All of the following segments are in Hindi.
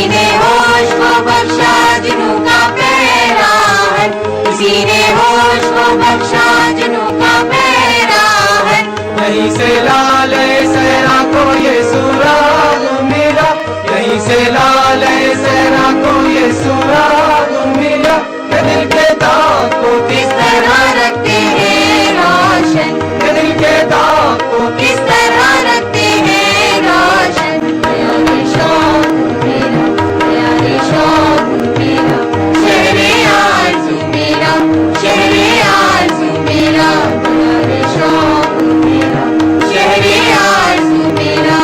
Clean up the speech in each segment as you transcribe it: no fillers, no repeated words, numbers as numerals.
ने होश को बख्शा जुनू का पहरा है, किसी ने होश को बख्शा जुनू का पहरा है। यहीं से लाले सहरा को ये सुराग मिला, यहीं से लाले सहरा को ये सुराग मिला। ये दिल के दाग को किस तरह रखते हैं रोशन, ये दिल के दाग को किस तरह रखते हैं रोशन। प्यारे शौक मेरा, प्यारे शौक मेरा, शहरे आरज़ू मेरा, शहरे आरज़ू मेरा, प्यारे शौक मेरा, शहरे आरज़ू मेरा।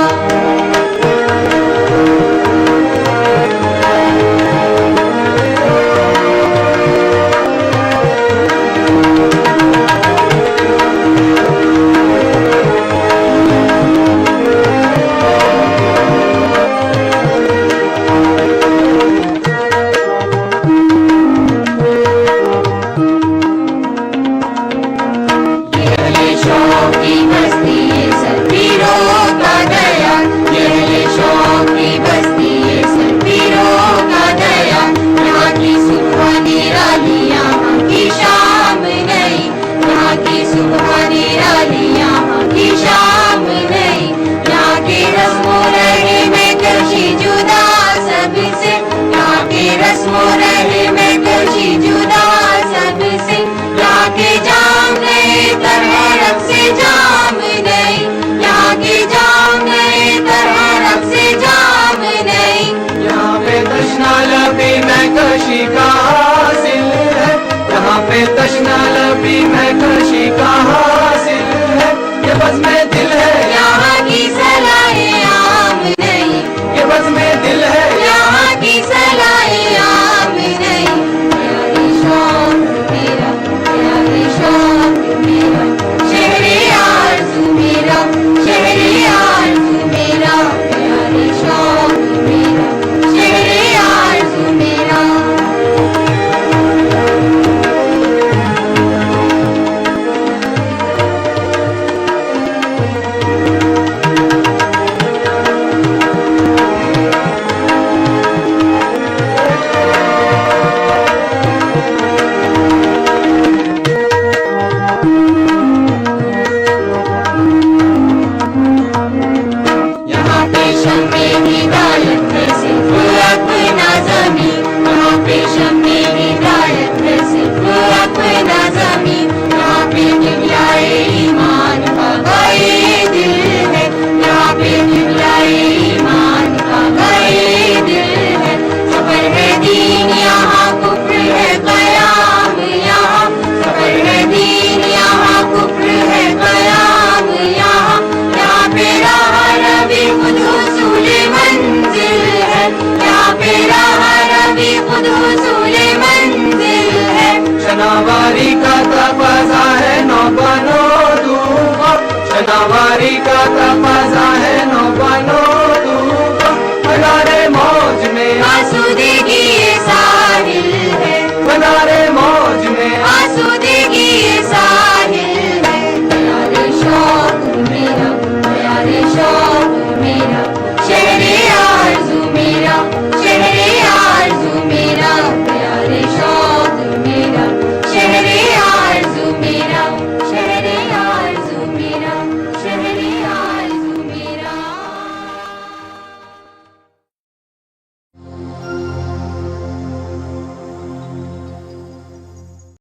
महकशी का हासिल है, यहाँ पे तशना लबी महकशी का हासिल है। ये बज़ में दिल है, यहाँ की सलाए आम नहीं, ये बज़ में दिल है, यहाँ की सलाए आम नहीं। प्यारे शौक मेरा, प्यारे शौक मेरा, शहरे आरज़ू मेरा, शहरे आरज़ू मेरा, प्यारे शौक मेरा, शहरे आरज़ू मेरा। यहाँ पे शम्मे हिदायत में सिर्फ अपना ज़मीन, यहाँ पे शम्मे हिदायत में सिर्फ अपना ज़मीन। यहाँ पे किबलाए ईमान का गए दिल है, यहाँ पे किबलाए ईमान का गए दिल है। सफर है दीन यहाँ, कुफ्र है क़याम यहाँ, सफर है दीन यहाँ, कुफ्र है क़याम यहाँ। यहाँ पे राह रबी खुद हुसूल मंजिल है, यहाँ पे राह रबी खुद हुसूल मंजिल है। शनावारी का तकाज़ा है नौ बनो दूंगा, शनावारी का तकाज़ा है